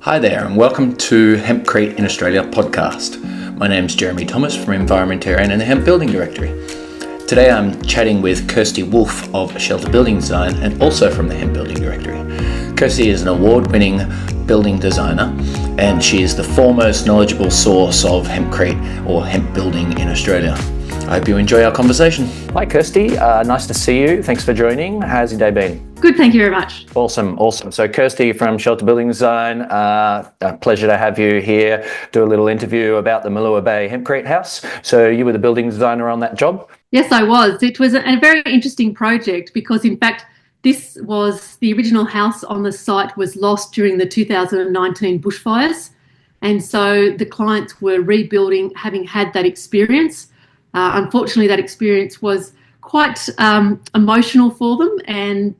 Hi there, and welcome to Hempcrete Australia Podcast. My name's Jeremy Thomas from Environmentarian and the Hemp Building Directory. Today I'm chatting with Kirstie Wulf of Shelter Building Design and also from the Hemp Building Directory. Kirstie is an award-winning building designer and she is the foremost knowledgeable source of hempcrete or hemp building in Australia. I hope you enjoy our conversation. Hi Kirstie, nice to see you. Thanks for joining. How's your day been? Good, thank you very much. Awesome. So Kirstie from Shelter Building Design, a pleasure to have you here, do a little interview about the Malua Bay Hempcrete House. So you were the building designer on that job? Yes, I was. It was a very interesting project because in fact, this was the original house on the site was lost during the 2019 bushfires. And so the clients were rebuilding, having had that experience. Unfortunately, that experience was quite emotional for them, and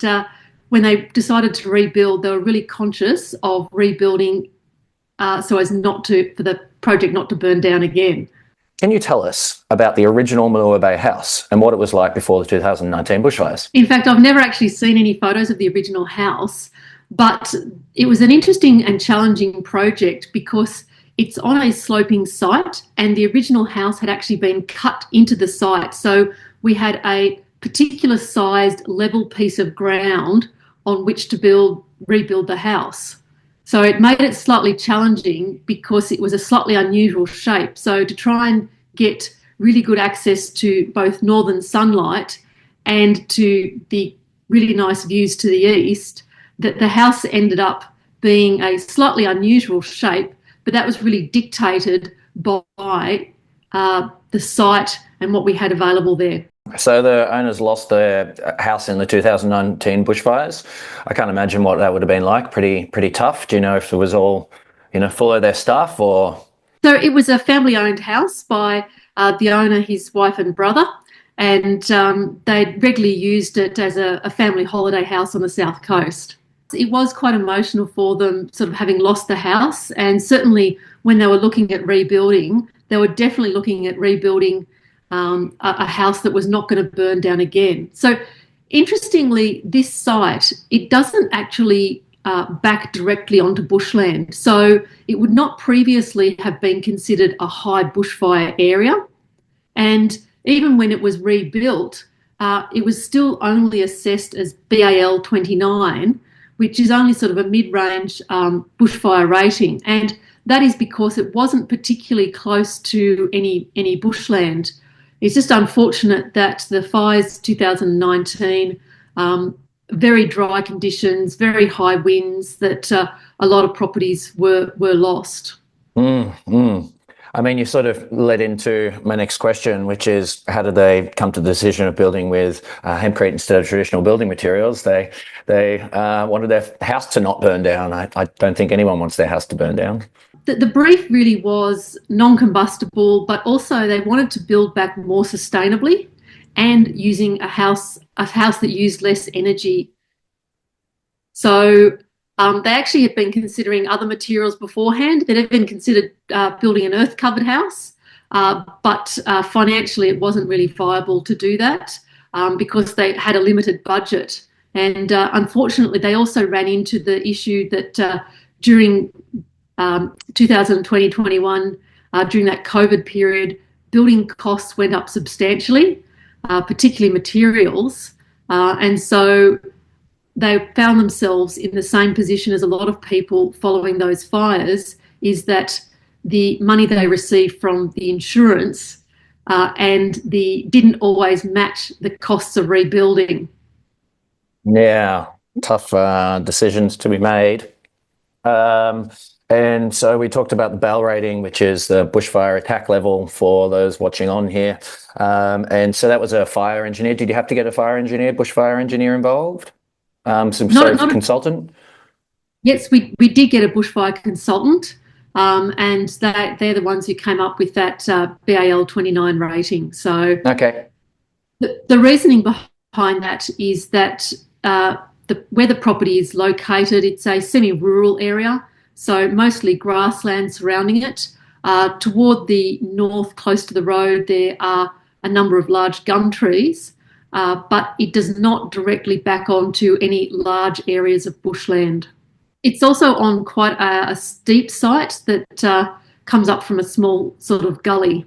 when they decided to rebuild, they were really conscious of rebuilding so as for the project not to burn down again. Can you tell us about the original Malua Bay house and what it was like before the 2019 bushfires? In fact, I've never actually seen any photos of the original house, but it was an interesting and challenging project because it's on a sloping site and the original house had actually been cut into the site. So we had a particular sized level piece of ground on which to rebuild the house. So it made it slightly challenging because it was a slightly unusual shape. So to try and get really good access to both northern sunlight and to the really nice views to the east, that the house ended up being a slightly unusual shape, but that was really dictated by the site and what we had available there. So the owners lost their house in the 2019 bushfires. I can't imagine what that would have been like. Pretty tough. Do you know if it was all, full of their stuff or? So it was a family-owned house by the owner, his wife and brother, and they regularly used it as a family holiday house on the south coast. It was quite emotional for them, sort of having lost the house, and certainly when they were looking at rebuilding, they were definitely looking at rebuilding a house that was not going to burn down again. So interestingly, this site, it doesn't actually back directly onto bushland. So it would not previously have been considered a high bushfire area. And even when it was rebuilt, it was still only assessed as BAL 29, which is only sort of a mid-range bushfire rating. And that is because it wasn't particularly close to any bushland. It's just unfortunate that the fires 2019, very dry conditions, very high winds, that a lot of properties were lost. I mean, you sort of led into my next question, which is how did they come to the decision of building with hempcrete instead of traditional building materials? They wanted their house to not burn down. I don't think anyone wants their house to burn down. The brief really was non-combustible, but also they wanted to build back more sustainably and using a house that used less energy. So they actually had been considering other materials beforehand. They'd even considered building an earth-covered house, but financially it wasn't really viable to do that because they had a limited budget. And unfortunately, they also ran into the issue that during 2020-21, during that COVID period, building costs went up substantially, particularly materials. And so they found themselves in the same position as a lot of people following those fires, is that the money they received from the insurance didn't always match the costs of rebuilding. Yeah, tough decisions to be made. And so we talked about the BAL rating, which is the bushfire attack level for those watching on here. And so that was a fire engineer. Did you have to get a bushfire engineer involved? Consultant? Yes, we did get a bushfire consultant, and they're the ones who came up with that BAL 29 rating. So okay. The reasoning behind that is that where the property is located, it's a semi-rural area, so mostly grassland surrounding it. Toward the north, close to the road, there are a number of large gum trees, but it does not directly back onto any large areas of bushland. It's also on quite a steep site that comes up from a small sort of gully.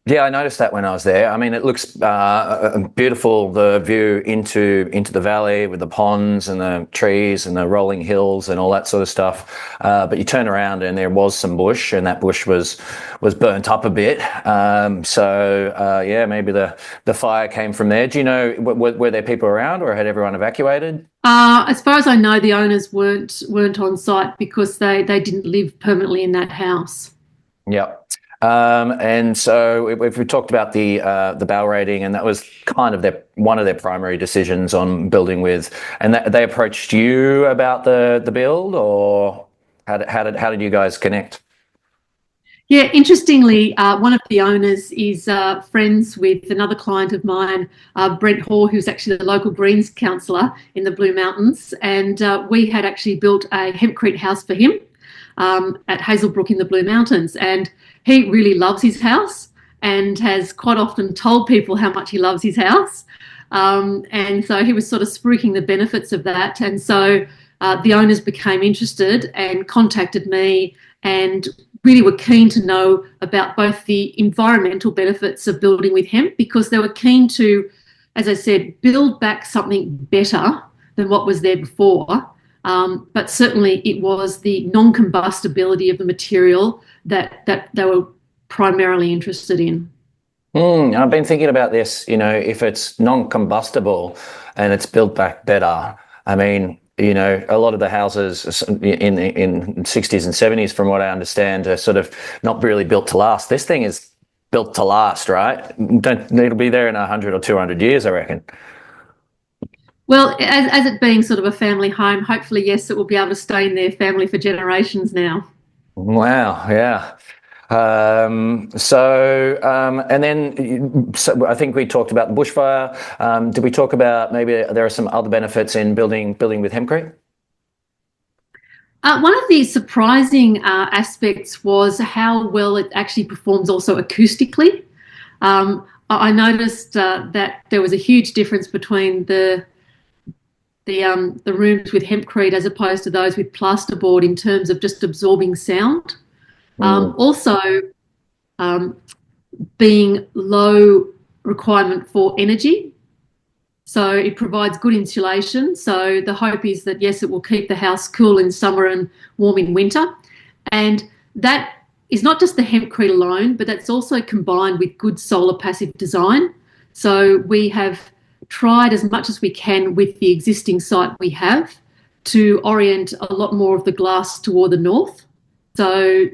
Yeah, I noticed that when I was there. I mean, it looks beautiful, the view into the valley with the ponds and the trees and the rolling hills and all that sort of stuff. But you turn around and there was some bush, and that bush was burnt up a bit. Yeah, maybe the fire came from there. Do you know, were there people around, or had everyone evacuated? As far as I know, the owners weren't on site because they didn't live permanently in that house. Yep. And so if we talked about the BAL rating, and that was kind of one of their primary decisions on building with, and they approached you about the build, or how did you guys connect? Yeah, interestingly, one of the owners is friends with another client of mine, Brent Hoare, who's actually the local Greens councillor in the Blue Mountains, and we had actually built a hempcrete house for him at Hazelbrook in the Blue Mountains, and he really loves his house and has quite often told people how much he loves his house. And so he was sort of spruiking the benefits of that. And so the owners became interested and contacted me and really were keen to know about both the environmental benefits of building with hemp, because they were keen to, as I said, build back something better than what was there before. But certainly it was the non-combustibility of the material that they were primarily interested in. I've been thinking about this, if it's non-combustible and it's built back better. I mean, a lot of the houses in 60s and 70s, from what I understand, are sort of not really built to last. This thing is built to last, right? It'll be there in 100 or 200 years, I reckon. Well, as it being sort of a family home, hopefully, yes, it will be able to stay in their family for generations now. Wow, yeah. And then I think we talked about the bushfire. Did we talk about maybe there are some other benefits in building with hempcrete? One of the surprising aspects was how well it actually performs also acoustically. I noticed that there was a huge difference between the rooms with hempcrete as opposed to those with plasterboard in terms of just absorbing sound. Also, being low requirement for energy. So it provides good insulation. So the hope is that, yes, it will keep the house cool in summer and warm in winter. And that is not just the hempcrete alone, but that's also combined with good solar passive design. So we have tried as much as we can with the existing site we have to orient a lot more of the glass toward the north. So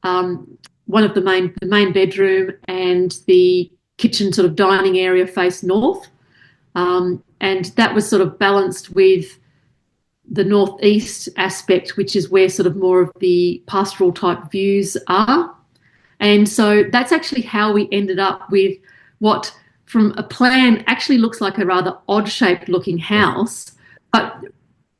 one of the main bedroom and the kitchen sort of dining area face north. And that was sort of balanced with the northeast aspect, which is where sort of more of the pastoral type views are. And so that's actually how we ended up with what from a plan actually looks like a rather odd shaped looking house. But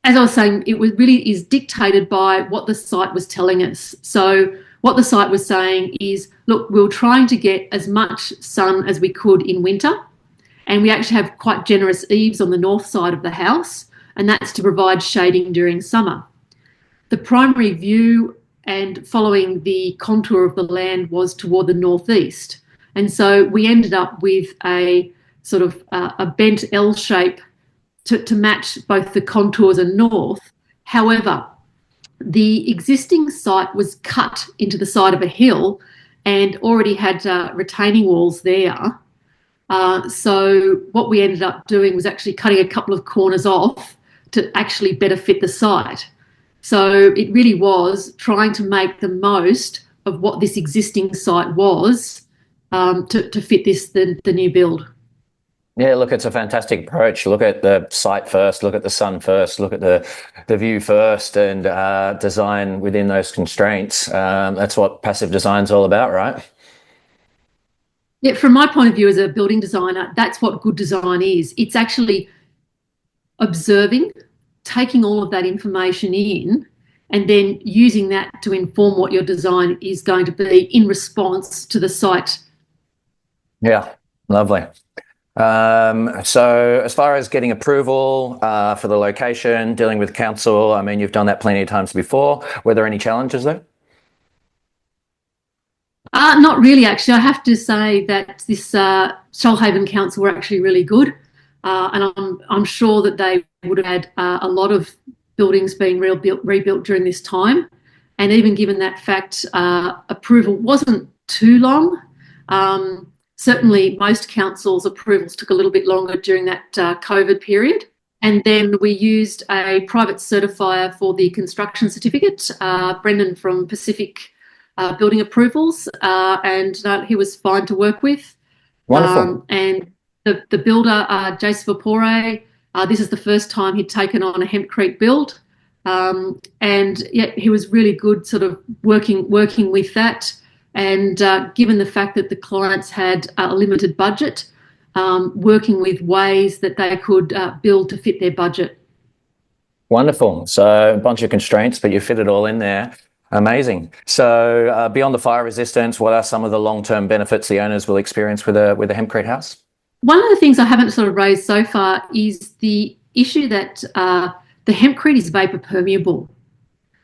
as I was saying, it was really is dictated by what the site was telling us. So what the site was saying is, look, we were trying to get as much sun as we could in winter, and we actually have quite generous eaves on the north side of the house, and that's to provide shading during summer. The primary view and following the contour of the land was toward the northeast, and so we ended up with a sort of a bent L shape to match both the contours and north. However, the existing site was cut into the side of a hill and already had retaining walls there. So what we ended up doing was actually cutting a couple of corners off to actually better fit the site. So it really was trying to make the most of what this existing site was to fit the new build. Yeah, look, it's a fantastic approach. Look at the site first, look at the sun first, look at the view first, and design within those constraints. That's what passive design's all about, right? Yeah, from my point of view as a building designer, that's what good design is. It's actually observing, taking all of that information in, and then using that to inform what your design is going to be in response to the site. Yeah, lovely. So as far as getting approval for the location, dealing with council, I mean, you've done that plenty of times before. Were there any challenges there? Not really, actually. I have to say that this Shoalhaven Council were actually really good, and I'm sure that they would have had a lot of buildings being rebuilt during this time. And even given that fact, approval wasn't too long. Certainly, most councils' approvals took a little bit longer during that COVID period. And then we used a private certifier for the construction certificate, Brendan from Pacific Building Approvals, and he was fine to work with. Wonderful. And the builder, Jason Vapore, this is the first time he'd taken on a hempcrete build. And yeah, he was really good sort of working with that. And given the fact that the clients had a limited budget, working with ways that they could build to fit their budget. Wonderful. So a bunch of constraints, but you fit it all in there. Amazing. So beyond the fire resistance, what are some of the long-term benefits the owners will experience with a hempcrete house? One of the things I haven't sort of raised so far is the issue that the hempcrete is vapor permeable.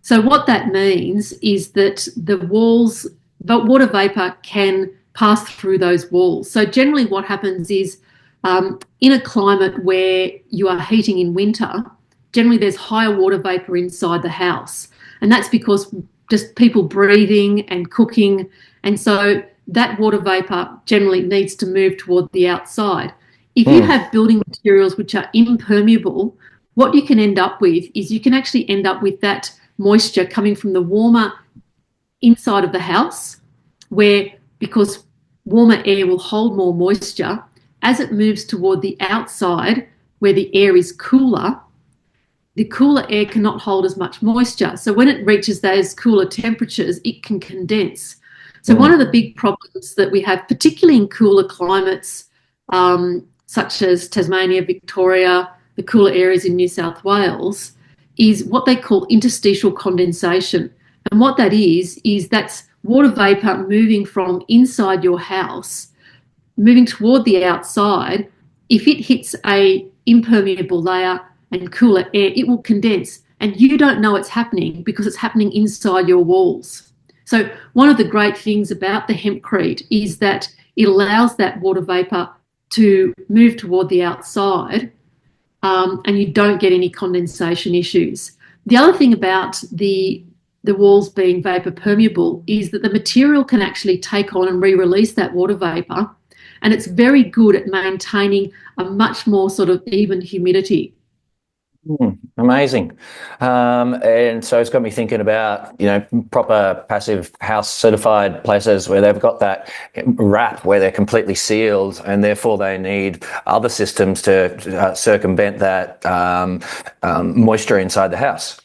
So what that means is that the water vapor can pass through those walls. So generally what happens is in a climate where you are heating in winter, generally there's higher water vapor inside the house. And that's because just people breathing and cooking. And so that water vapor generally needs to move toward the outside. If you have building materials which are impermeable, what you can end up with is you can actually end up with that moisture coming from the warmer inside of the house, where because warmer air will hold more moisture, as it moves toward the outside where the air is cooler, the cooler air cannot hold as much moisture. So when it reaches those cooler temperatures, it can condense. So one of the big problems that we have, particularly in cooler climates, such as Tasmania, Victoria, the cooler areas in New South Wales, is what they call interstitial condensation. And what that is that's water vapour moving from inside your house, moving toward the outside. If it hits a impermeable layer and cooler air, it will condense. And you don't know it's happening because it's happening inside your walls. So one of the great things about the hempcrete is that it allows that water vapour to move toward the outside, and you don't get any condensation issues. The other thing about the walls being vapor permeable is that the material can actually take on and re-release that water vapor, and it's very good at maintaining a much more sort of even humidity. Amazing. And so it's got me thinking about, proper passive house certified places where they've got that wrap where they're completely sealed, and therefore they need other systems to circumvent that moisture inside the house.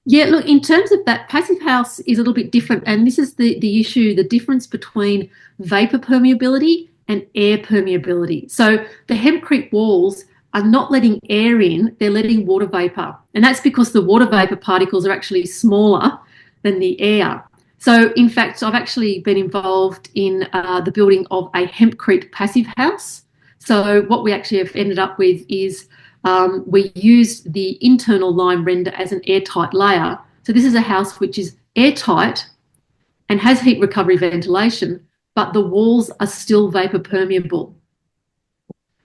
Yeah, look, in terms of that, passive house is a little bit different, and this is the issue, the difference between vapor permeability and air permeability. So the hempcrete walls are not letting air in, they're letting water vapour. And that's because the water vapour particles are actually smaller than the air. So in fact, I've actually been involved in the building of a hempcrete passive house. So what we actually have ended up with is we used the internal lime render as an airtight layer. So this is a house which is airtight and has heat recovery ventilation, but the walls are still vapour permeable.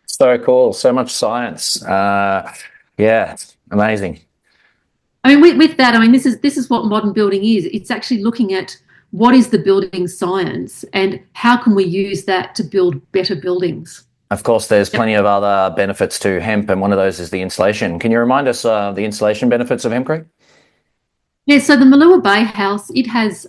So cool. So much science. Yeah, amazing. I mean, with that, this is what modern building is. It's actually looking at what is the building science and how can we use that to build better buildings. Of course, there's plenty of other benefits to hemp, and one of those is the insulation. Can you remind us the insulation benefits of hempcrete? Yeah, so the Malua Bay House, it has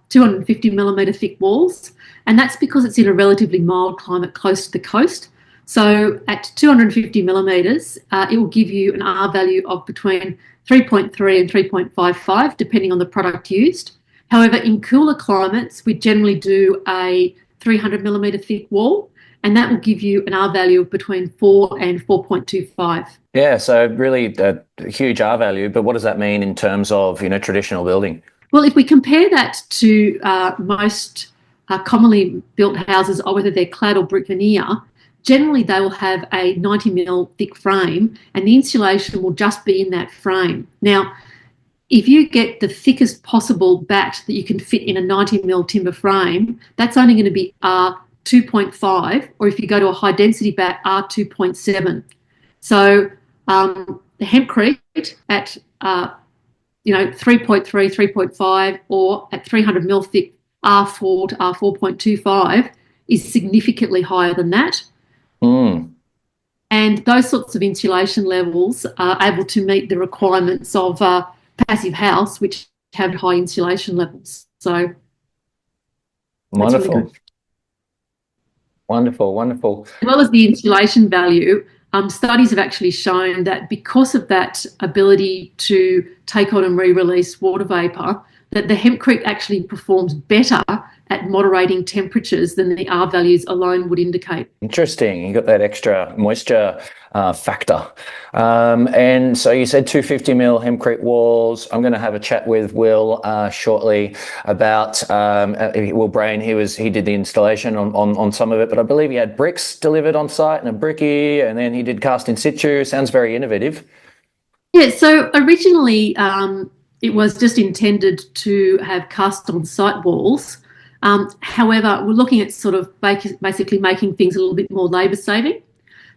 250 millimetre thick walls, and that's because it's in a relatively mild climate close to the coast. So at 250 millimetres, it will give you an R value of between 3.3 and 3.55, depending on the product used. However, in cooler climates, we generally do a 300 millimetre thick wall, and that will give you an R value of between 4 and 4.25. Yeah, so really a huge R value, but what does that mean in terms of, traditional building? Well, if we compare that to most commonly built houses, or whether they're clad or brick veneer, generally they will have a 90 mil thick frame, and the insulation will just be in that frame. Now, if you get the thickest possible batt that you can fit in a 90 mil timber frame, that's only going to be R2.5, or if you go to a high density batt, R2.7. So the hempcrete at 3.3, 3.5, or at 300 mil thick R4 to R4.25 is significantly higher than that. And those sorts of insulation levels are able to meet the requirements of a passive house, which have high insulation levels. So wonderful. Really Wonderful. as well as the insulation value, studies have actually shown that because of that ability to take on and re-release water vapour, that the hempcrete actually performs better at moderating temperatures than the R values alone would indicate. Interesting. You got that extra moisture factor. And so you said 250 mil hempcrete walls. I'm going to have a chat with Will shortly about Will Brain. He did the installation on some of it, but I believe he had bricks delivered on site and a bricky, and then he did cast in situ. Sounds very innovative. Yeah, so originally it was just intended to have cast on site walls. However, we're looking at sort of basically making things a little bit more labour saving.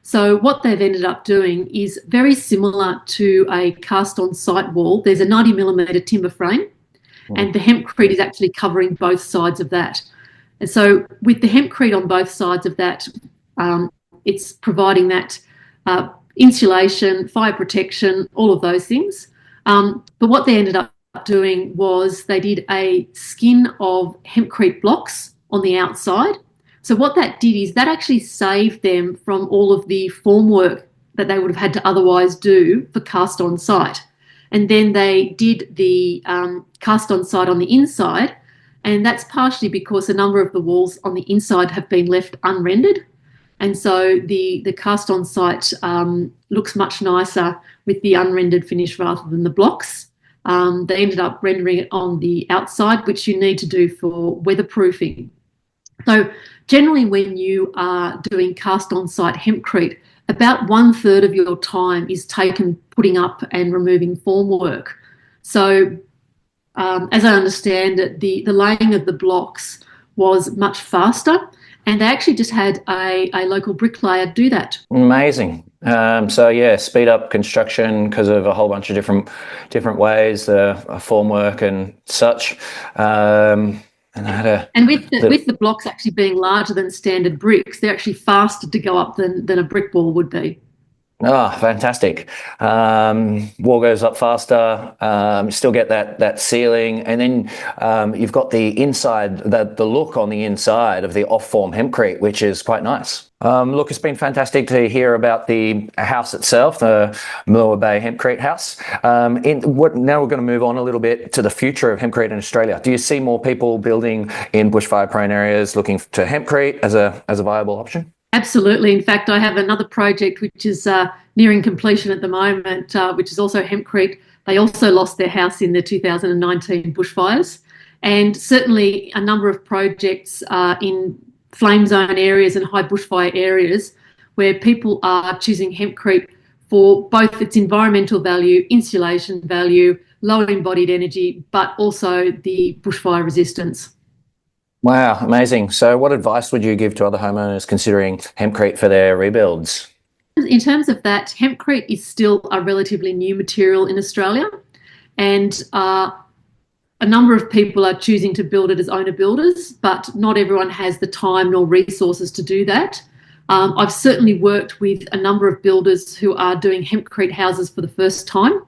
So what they've ended up doing is very similar to a cast on site wall. There's a 90 millimetre timber frame, and the hempcrete is actually covering both sides of that. And so with the hempcrete on both sides of that, it's providing that insulation, fire protection, all of those things. But what they ended up doing was they did a skin of hempcrete blocks on the outside. So what that did is that actually saved them from all of the formwork that they would have had to otherwise do for cast on site. And then they did the cast on site on the inside, and that's partially because a number of the walls on the inside have been left unrendered. And so the cast on site looks much nicer with the unrendered finish rather than the blocks. They ended up rendering it on the outside, which you need to do for weatherproofing. So generally when you are doing cast on site hempcrete, about 1/3 of your time is taken putting up and removing formwork. So as I understand it, the laying of the blocks was much faster, and they actually just had a local bricklayer do that. Amazing. So yeah, speed up construction because of a whole bunch of different ways, formwork and such. And with the blocks actually being larger than standard bricks, they're actually faster to go up than a brick wall would be. Oh, fantastic. Wall goes up faster, still get that ceiling, and then you've got the inside, the look on the inside of the off-form hempcrete, which is quite nice. Look, it's been fantastic to hear about the house itself, the Malua Bay Hempcrete House. Now we're going to move on a little bit to the future of hempcrete in Australia. Do you see more people building in bushfire-prone areas looking to hempcrete as a viable option? Absolutely. In fact, I have another project which is nearing completion at the moment, which is also hempcrete. They also lost their house in the 2019 bushfires, and certainly a number of projects in flame zone areas and high bushfire areas where people are choosing hempcrete for both its environmental value, insulation value, low embodied energy, but also the bushfire resistance. Wow, amazing. So what advice would you give to other homeowners considering hempcrete for their rebuilds? In terms of that, hempcrete is still a relatively new material in Australia, and a number of people are choosing to build it as owner builders, but not everyone has the time nor resources to do that. I've certainly worked with a number of builders who are doing hempcrete houses for the first time.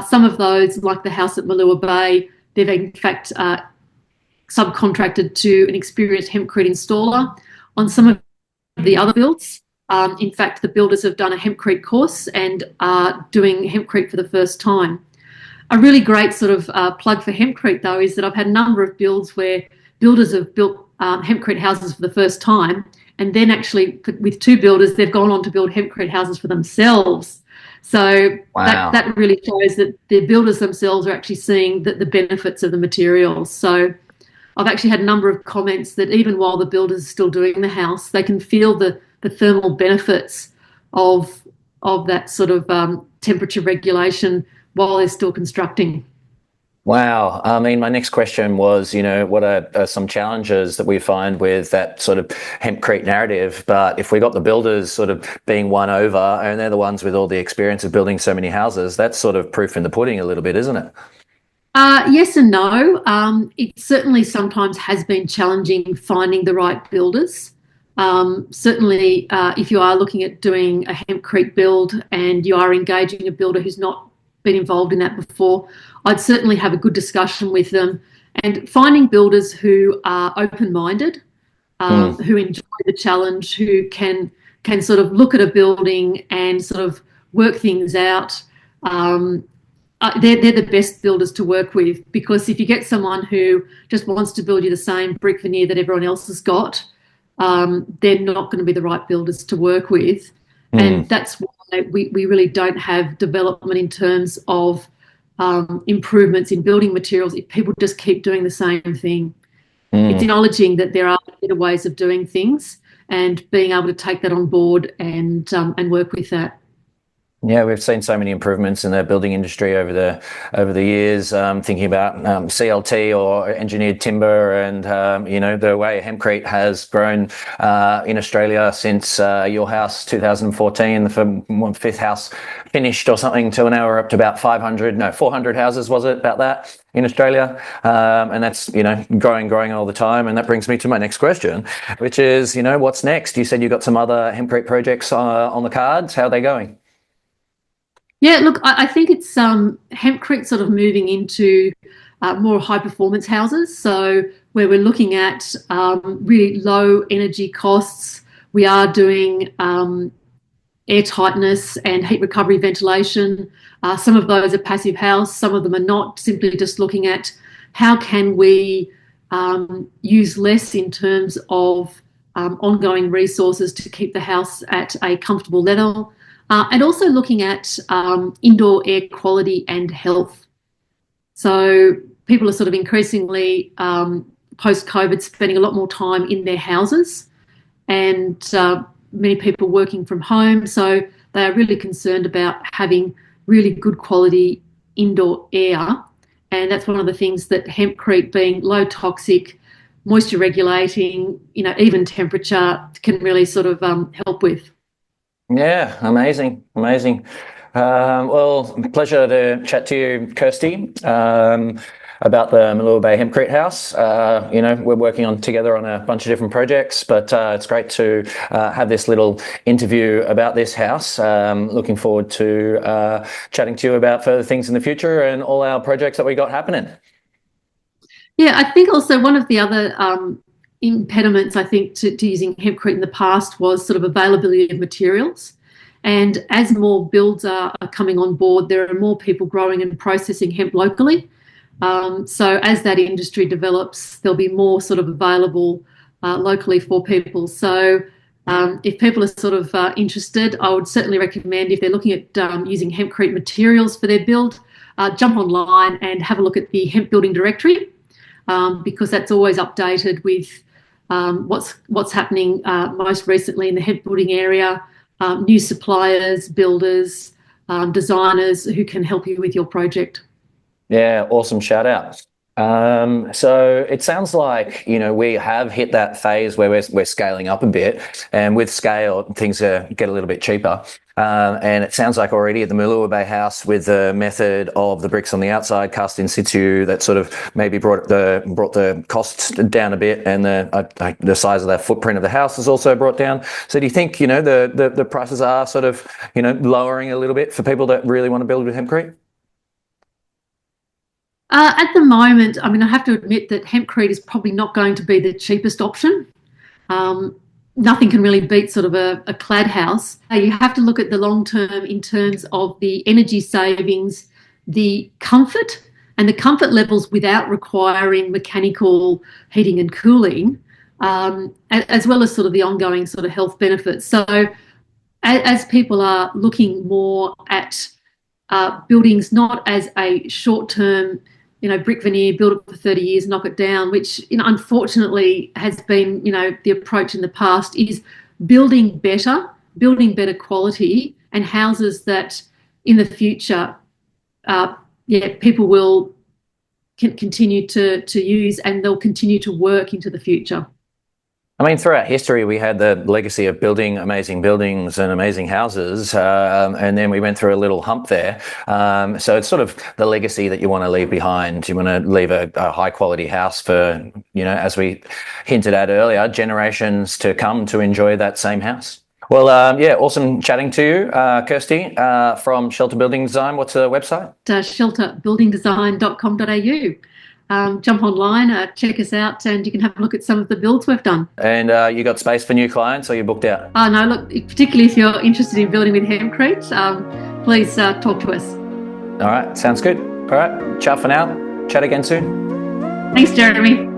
Some of those, like the house at Malua Bay, they've in fact subcontracted to an experienced hempcrete installer. On some of the other builds, in fact, the builders have done a hempcrete course and are doing hempcrete for the first time. A really great sort of plug for hempcrete, though, is that I've had a number of builds where builders have built hempcrete houses for the first time, and then actually with two builders, they've gone on to build hempcrete houses for themselves. So wow. that really shows that the builders themselves are actually seeing the benefits of the materials. So I've actually had a number of comments that even while the builders are still doing the house, they can feel the the thermal benefits of that sort of temperature regulation while they're still constructing. Wow. I mean, my next question was, what are some challenges that we find with that sort of hempcrete narrative? But if we got the builders sort of being won over, and they're the ones with all the experience of building so many houses, that's sort of proof in the pudding a little bit, isn't it? Yes and no. It certainly sometimes has been challenging finding the right builders. Certainly, if you are looking at doing a hempcrete build and you are engaging a builder who's not been involved in that before, I'd certainly have a good discussion with them, and finding builders who are open-minded, who enjoy the challenge, who can sort of look at a building and sort of work things out. They're the best builders to work with, because if you get someone who just wants to build you the same brick veneer that everyone else has got, they're not going to be the right builders to work with. And that's why we really don't have development in terms of improvements in building materials if people just keep doing the same thing. It's acknowledging that there are better ways of doing things and being able to take that on board and work with that. Yeah, we've seen so many improvements in the building industry over the years. Thinking about CLT or engineered timber, and the way hempcrete has grown in Australia since your house 2014, the fifth house finished or something, to now we're up to about 400 houses, was it, about that in Australia? And that's growing all the time. And that brings me to my next question, which is what's next? You said you got some other hempcrete projects on the cards. How are they going? Yeah, look, I think it's hempcrete sort of moving into more high performance houses. So where we're looking at really low energy costs, we are doing air tightness and heat recovery ventilation. Some of those are passive house, some of them are not, simply just looking at how can we use less in terms of ongoing resources to keep the house at a comfortable level. And also looking at indoor air quality and health. So people are sort of increasingly, post-COVID, spending a lot more time in their houses, and many people working from home. So they are really concerned about having really good quality indoor air. And that's one of the things that hempcrete, being low toxic, moisture regulating, even temperature, can really sort of help with. Yeah, amazing. Well, pleasure to chat to you, Kirstie, about the Malua Bay Hempcrete House. We're working together on a bunch of different projects, but it's great to have this little interview about this house. Looking forward to chatting to you about further things in the future and all our projects that we got happening. Yeah, I think also one of the other impediments, I think, to using hempcrete in the past was sort of availability of materials. And as more builds are coming on board, there are more people growing and processing hemp locally. So as that industry develops, there'll be more sort of available locally for people. So if people are sort of interested, I would certainly recommend, if they're looking at using hempcrete materials for their build, jump online and have a look at the hemp building directory, because that's always updated with what's happening most recently in the hemp building area, new suppliers, builders, designers who can help you with your project. Yeah, awesome shout out. So it sounds like, we have hit that phase where we're scaling up a bit, and with scale, things get a little bit cheaper. And it sounds like already at the Malua Bay House, with the method of the bricks on the outside cast in situ, that sort of maybe brought the costs down a bit, and the size of the footprint of the house is also brought down. So do you think, the prices are sort of, lowering a little bit for people that really want to build with hempcrete? At the moment, I mean, I have to admit that hempcrete is probably not going to be the cheapest option. Nothing can really beat sort of a clad house. You have to look at the long term in terms of the energy savings, the comfort, and the comfort levels without requiring mechanical heating and cooling, as well as sort of the ongoing sort of health benefits. So as people are looking more at buildings not as a short-term, brick veneer, build it for 30 years, knock it down, which, unfortunately has been, the approach in the past, is building better quality, and houses that in the future, people will continue to use, and they'll continue to work into the future. I mean, throughout history, we had the legacy of building amazing buildings and amazing houses, and then we went through a little hump there. So it's sort of the legacy that you want to leave behind. You want to leave a high-quality house for, as we hinted at earlier, generations to come to enjoy that same house. Well, awesome chatting to you, Kirstie, from Shelter Building Design. What's the website? shelterbuildingdesign.com.au. Jump online, check us out, and you can have a look at some of the builds we've done. And you got space for new clients, or you booked out? No, look, particularly if you're interested in building with hempcrete, please talk to us. All right, sounds good. All right, ciao for now. Chat again soon. Thanks, Jeremy.